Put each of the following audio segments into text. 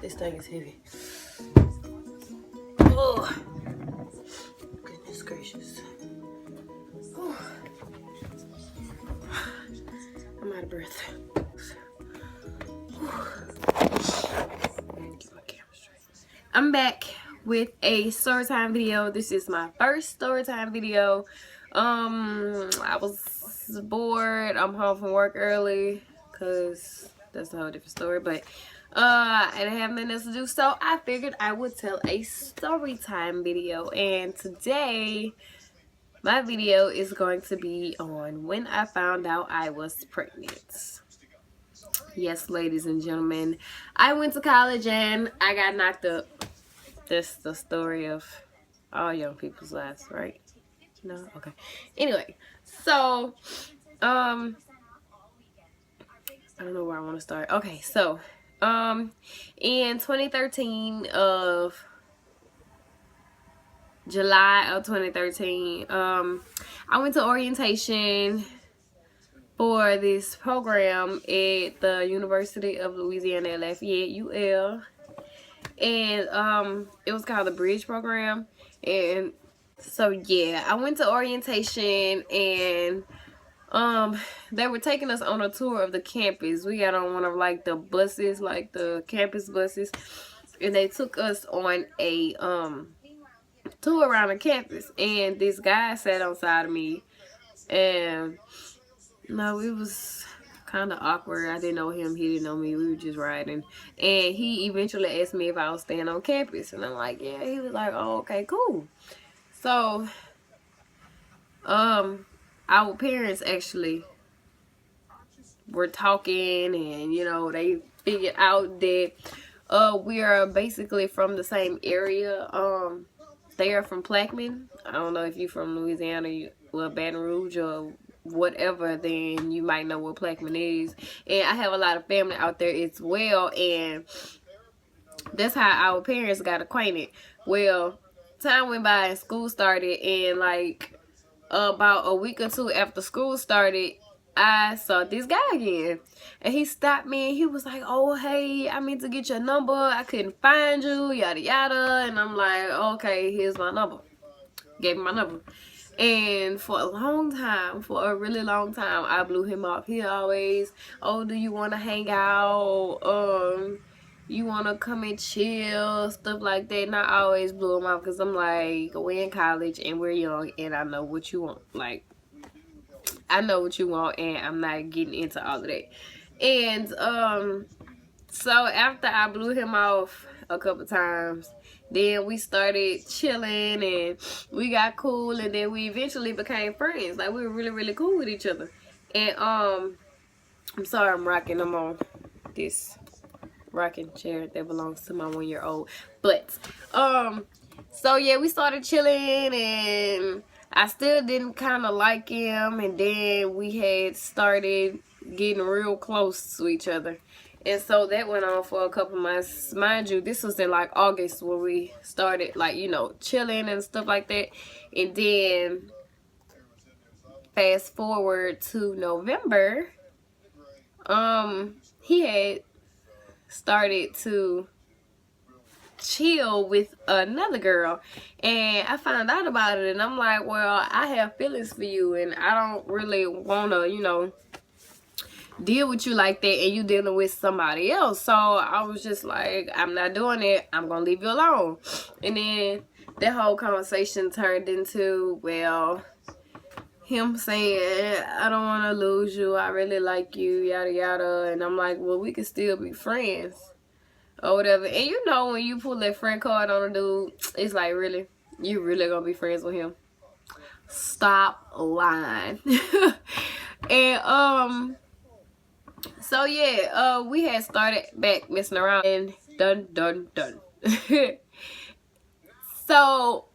This thing is heavy. Oh, goodness gracious. Oh. I'm out of breath. I'm back with a storytime video. This is my first storytime video. I was bored. I'm home from work early because that's a whole different story, but I didn't have nothing else to do, so I figured I would tell a storytime video. And today my video is going to be on when I found out I was pregnant. Yes, ladies and gentlemen, I went to college and I got knocked up. That's the story of all young people's lives, right? No? Okay. Anyway, so, I don't know where I want to start. Okay, so, in 2013 of July of 2013, I went to orientation for this program at the University of Louisiana at Lafayette, UL. And it was called the Bridge program. And so yeah, I went to orientation, and they were taking us on a tour of the campus. We got on one of like the buses, like the campus buses, and they took us on a tour around the campus. And this guy sat on side of me, and no, it was kind of awkward. I didn't know him, he didn't know me. We were just riding, and he eventually asked me if I was staying on campus, and I'm like, yeah. He was like, oh, okay, cool. So our parents actually were talking, and you know, they figured out that we are basically from the same area. They are from Plaquemine. I don't know if you're from Louisiana, well, Baton Rouge or whatever, then you might know what Plaquemine is. And I have a lot of family out there as well, and that's how our parents got acquainted. Well, time went by and school started, and like about a week or two after school started, I saw this guy again, and he stopped me and he was like, oh, hey, I meant to get your number, I couldn't find you, yada yada. And I'm like, okay, here's my number. Gave him my number. And for a long time, for a really long time, I blew him off. He always, oh, do you want to hang out? You want to come and chill? Stuff like that. And I always blew him off because I'm like, we're in college and we're young and I know what you want. Like, I know what you want and I'm not getting into all of that. And so after I blew him off a couple times, then we started chilling and we got cool, and then we eventually became friends. Like, we were really, really cool with each other. And I'm sorry I'm rocking. I'm on this rocking chair that belongs to my 1-year-old. But so yeah, we started chilling, and I still didn't kind of like him, and then we had started getting real close to each other. And so that went on for a couple months. Mind you, this was in like August where we started, like, you know, chilling and stuff like that. And then fast forward to November, he had started to chill with another girl, and I found out about it, and I'm like, well, I have feelings for you, and I don't really want to, you know, deal with you like that, and you dealing with somebody else. So I was just like, I'm not doing it, I'm gonna leave you alone. And then that whole conversation turned into, well, him saying, I don't want to lose you, I really like you, yada yada. And I'm like, well, we can still be friends or whatever. And you know, when you pull that friend card on a dude, it's like, really, you really gonna be friends with him? Stop lying. And so yeah, we had started back messing around, and done. So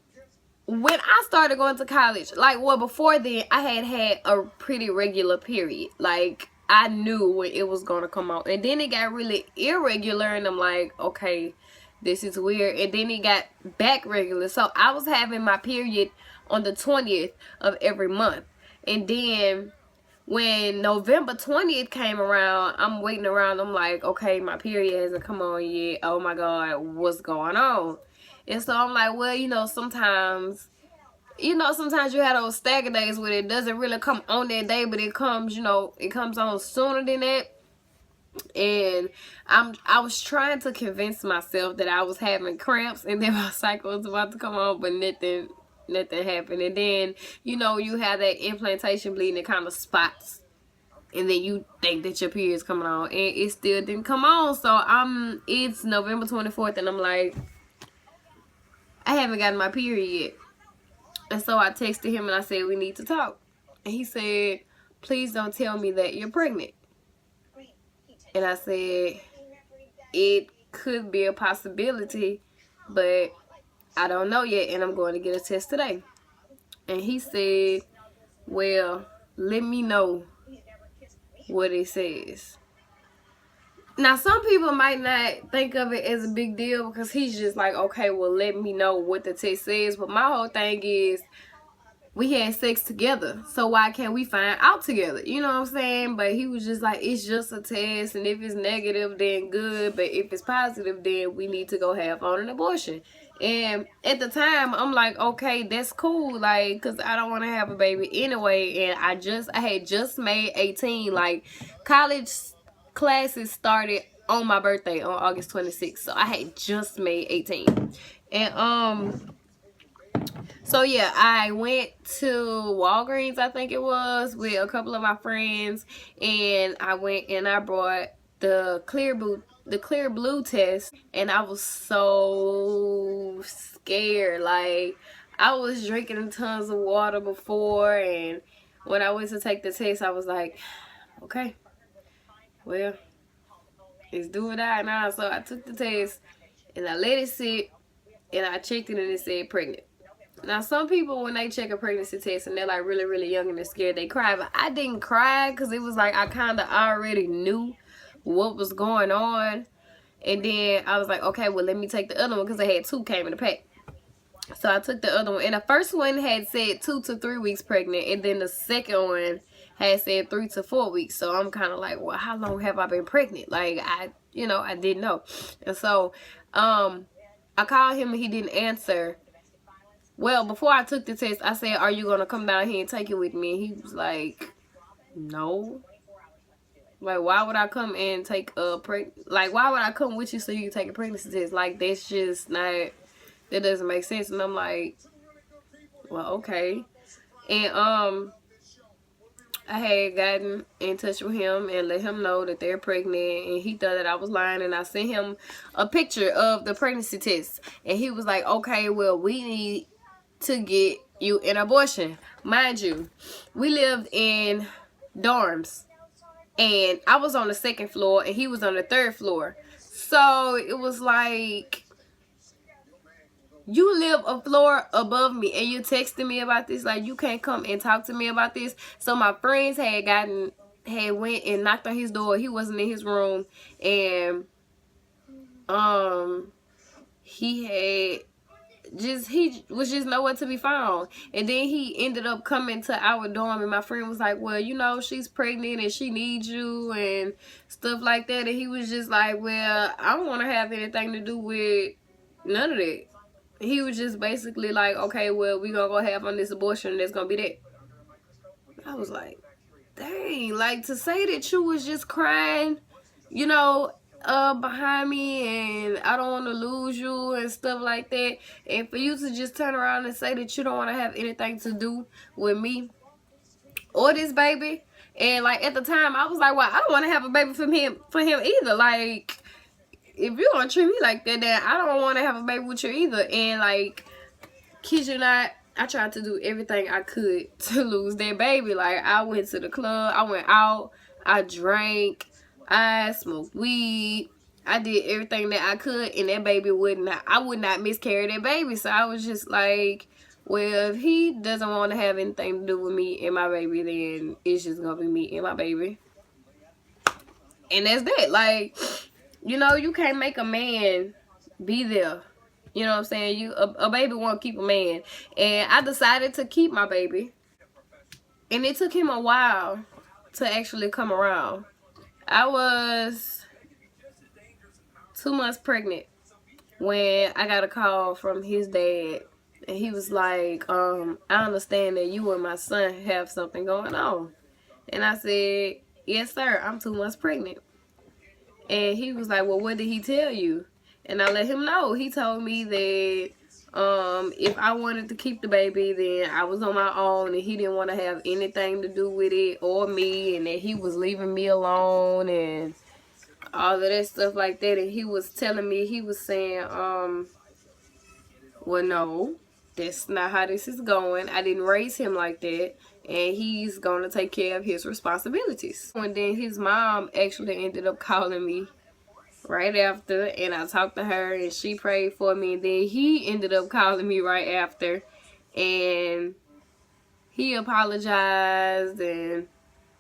when I started going to college, like, well, before then, I had a pretty regular period. Like, I knew when it was gonna come out, and then it got really irregular, and I'm like, okay, this is weird. And then it got back regular. So I was having my period on the 20th of every month, and then when November 20th came around, I'm waiting around. I'm like, okay, my period hasn't come on yet. Oh my God, what's going on? And so I'm like, well, you know, sometimes you have those stagger days where it doesn't really come on that day, but it comes, you know, it comes on sooner than that. And I was trying to convince myself that I was having cramps and then my cycle was about to come on, but nothing happened. And then, you know, you have that implantation bleeding, it kind of spots, and then you think that your period's coming on, and it still didn't come on. So it's November 24th, and I'm like, I haven't gotten my period yet. And so I texted him and I said, we need to talk. And he said, please don't tell me that you're pregnant. And I said, it could be a possibility, but I don't know yet, and I'm going to get a test today. And he said, well, let me know what it says. Now, some people might not think of it as a big deal because he's just like, okay, well, let me know what the test says. But my whole thing is, we had sex together, so why can't we find out together? You know what I'm saying? But he was just like, it's just a test, and if it's negative, then good. But if it's positive, then we need to go have on an abortion. And at the time, I'm like, okay, that's cool, like, because I don't want to have a baby anyway. And I had just made 18. Like, college classes started on my birthday on August 26th, so I had just made 18. And so yeah, I went to Walgreens, I think it was, with a couple of my friends, and I went and I brought the clear blue test, and I was so scared. Like, I was drinking tons of water before, and when I went to take the test, I was like, okay, well, it's do or die now. So I took the test and I let it sit, and I checked it and it said pregnant. Now, some people, when they check a pregnancy test and they're like really, really young and they're scared, they cry. But I didn't cry because it was like I kind of already knew what was going on. And then I was like, okay, well, let me take the other one because I had 2 came in the pack. So I took the other one. And the first one had said 2 to 3 weeks pregnant. And then the second one had said 3 to 4 weeks. So I'm kind of like, well, how long have I been pregnant? Like, I didn't know. And so I called him and he didn't answer. Well, before I took the test, I said, are you going to come down here and take it with me? And he was like, no. Like, why would I come and take a why would I come with you so you can take a pregnancy test? Like, that's just not, that doesn't make sense. And I'm like, well, okay. And I had gotten in touch with him and let him know that they're pregnant, and he thought that I was lying, and I sent him a picture of the pregnancy test, and he was like, okay, well, we need to get you an abortion. Mind you, we lived in dorms, and I was on the 2nd floor and he was on the 3rd floor. So it was like, you live a floor above me and you're texting me about this. Like, you can't come and talk to me about this. So my friends had went and knocked on his door. He wasn't in his room, and he was just nowhere to be found. And then he ended up coming to our dorm, and my friend was like, well, you know, she's pregnant and she needs you and stuff like that. And he was just like, well, I don't want to have anything to do with none of that. He was just basically like, okay, well, we gonna go have on this abortion and that's gonna be that. I was like, dang, like, to say that you was just crying, you know, behind me, and I don't want to lose you and stuff like that, and for you to just turn around and say that you don't want to have anything to do with me or this baby. And like, at the time I was like, well, I don't want to have a baby for him either. Like, if you're gonna treat me like that, then I don't want to have a baby with you either. And like, kid you not, I tried to do everything I could to lose that baby. Like, I went to the club, I went out, I drank, I smoked weed, I did everything that I could, and that baby I would not miscarry that baby. So I was just like, well, if he doesn't want to have anything to do with me and my baby, then it's just gonna be me and my baby, and that's that. Like, you know, you can't make a man be there. You know what I'm saying? A baby won't keep a man. And I decided to keep my baby, and it took him a while to actually come around. I was 2 months pregnant when I got a call from his dad, and he was like, I understand that you and my son have something going on. And I said, yes sir, I'm 2 months pregnant. And he was like, well, what did he tell you? And I let him know. He told me that if I wanted to keep the baby, then I was on my own, and he didn't want to have anything to do with it or me, and that he was leaving me alone and all of that stuff like that. And he was telling me, he was saying, well, no, that's not how this is going. I didn't raise him like that, and he's going to take care of his responsibilities. And then his mom actually ended up calling me right after, and I talked to her, and she prayed for me. And then he ended up calling me right after, and he apologized and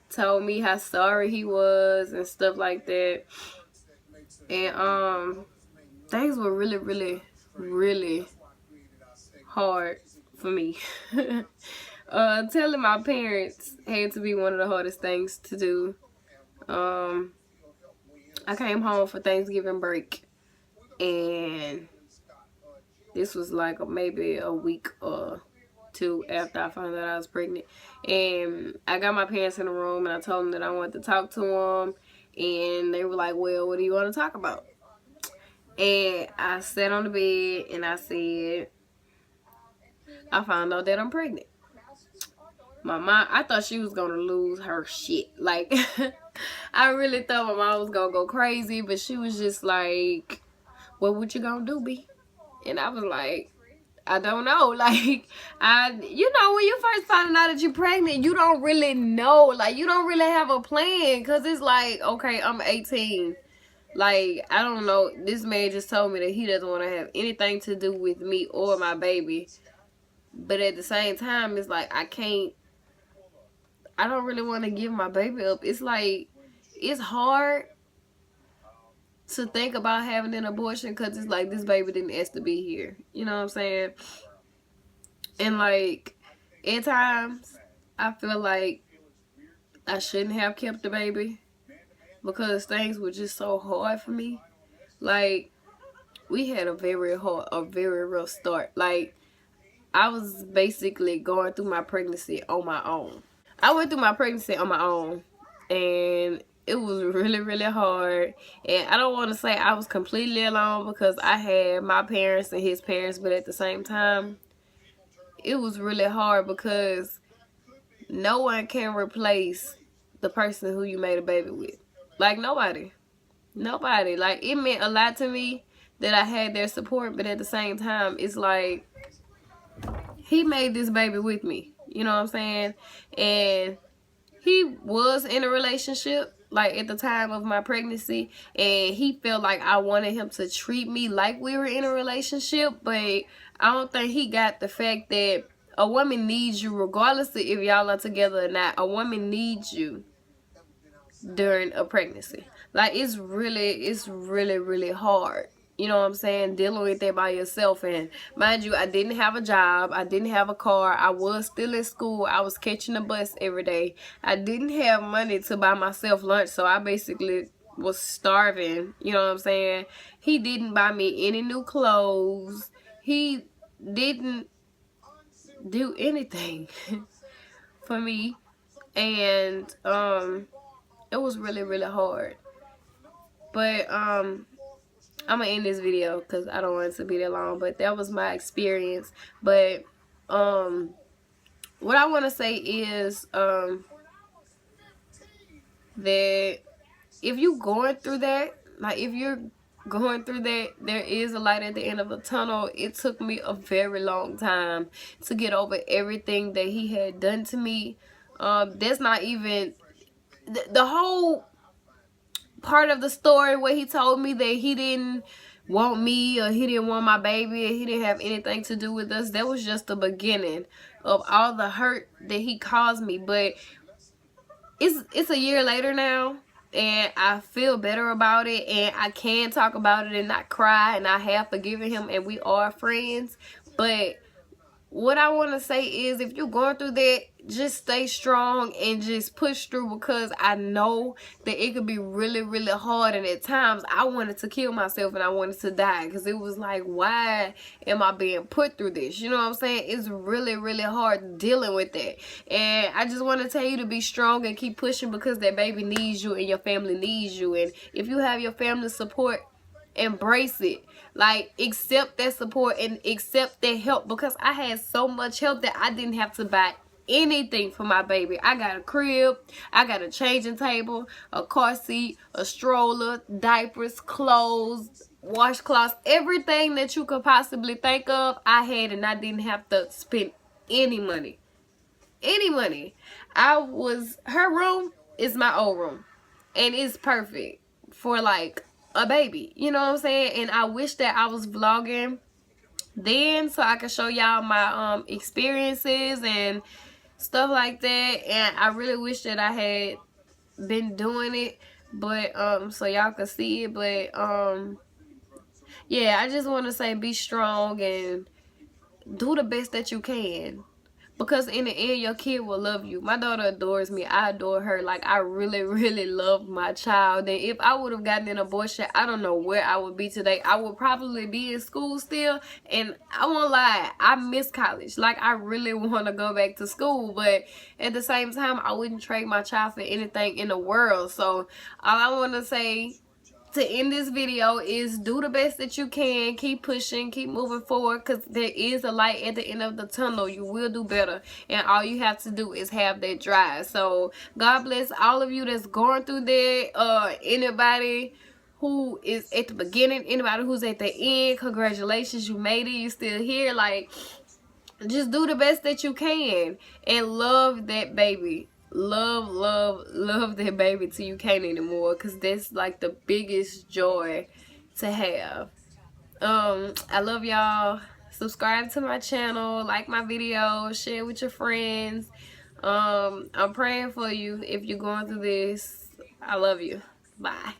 told me how sorry he was and stuff like that. And things were really hard for me. Telling my parents had to be one of the hardest things to do. I came home for Thanksgiving break, and this was like maybe a week or two after I found out I was pregnant. And I got my parents in the room, and I told them that I wanted to talk to them, and they were like, well, what do you want to talk about? And I sat on the bed and I said, I found out that I'm pregnant. My mom, I thought she was gonna lose her shit. Like, I really thought my mom was gonna go crazy, but she was just like, well, what you gonna do, B? And I was like, I don't know. Like, you know, when you first find out that you're pregnant, you don't really know. Like, you don't really have a plan, because it's like, okay, I'm 18. Like, I don't know. This man just told me that he doesn't want to have anything to do with me or my baby. But at the same time, it's like, I don't really want to give my baby up. It's like, it's hard to think about having an abortion, because it's like, this baby didn't ask to be here. You know what I'm saying? And like, at times, I feel like I shouldn't have kept the baby, because things were just so hard for me. Like, we had a very rough start. Like, I was basically going through my pregnancy on my own. I went through my pregnancy on my own, and it was really hard. And I don't want to say I was completely alone, because I had my parents and his parents, but at the same time, it was really hard, because no one can replace the person who you made a baby with. Like, nobody. Like, it meant a lot to me that I had their support, but at the same time, it's like, he made this baby with me. You know what I'm saying? And he was in a relationship, like, at the time of my pregnancy, and he felt like I wanted him to treat me like we were in a relationship, but I don't think he got the fact that a woman needs you regardless of if y'all are together or not. A woman needs you during a pregnancy. Like, it's really hard. You know what I'm saying? Dealing with that by yourself. And mind you, I didn't have a job. I didn't have a car. I was still in school. I was catching a bus every day. I didn't have money to buy myself lunch, so I basically was starving. You know what I'm saying? He didn't buy me any new clothes. He didn't do anything for me. And it was really hard. But I'm gonna end this video because I don't want it to be that long. But that was my experience. But what I want to say is that if you going through that, like, if you're going through that, there is a light at the end of the tunnel. It took me a very long time to get over everything that he had done to me. That's not even the whole part of the story where he told me that he didn't want me, or he didn't want my baby, and he didn't have anything to do with us. That was just the beginning of all the hurt that he caused me. But it's a year later now, and I feel better about it, and I can talk about it and not cry, and I have forgiven him, and we are friends. But what I want to say is, if you're going through that, just stay strong and just push through, because I know that it could be really, really hard. And at times I wanted to kill myself and I wanted to die, because it was like, why am I being put through this? You know what I'm saying? It's really, really hard dealing with that. And I just want to tell you to be strong and keep pushing, because that baby needs you and your family needs you. And if you have your family support, embrace it. Like, accept that support and accept that help, because I had so much help that I didn't have to buy anything for my baby. I got a crib, I got a changing table, a car seat, a stroller, diapers, clothes, washcloths, everything that you could possibly think of, I had, and I didn't have to spend any money. Any money. Her room is my old room, and it's perfect for like a baby, you know what I'm saying? And I wish that I was vlogging then, so I could show y'all my experiences and stuff like that. And I really wish that I had been doing it, but so y'all could see it. But yeah, I just want to say, be strong and do the best that you can, because in the end your kid will love you. My daughter adores me. I adore her. Like, I really, really love my child. And if I would have gotten an abortion, I don't know where I would be today. I would probably be in school still. And I won't lie, I miss college. Like, I really want to go back to school, but at the same time, I wouldn't trade my child for anything in the world. So all I want to say to end this video is, do the best that you can. Keep pushing, keep moving forward, because there is a light at the end of the tunnel. You will do better, and all you have to do is have that drive. So God bless all of you that's going through that. Anybody who is at the beginning, anybody who's at the end, congratulations, you made it. You still here. Like, just do the best that you can and love that baby. Love, love, love that baby till you can't anymore, because that's like the biggest joy to have. I love y'all. Subscribe to my channel, like my video, share with your friends. I'm praying for you if you're going through this. I love you. Bye.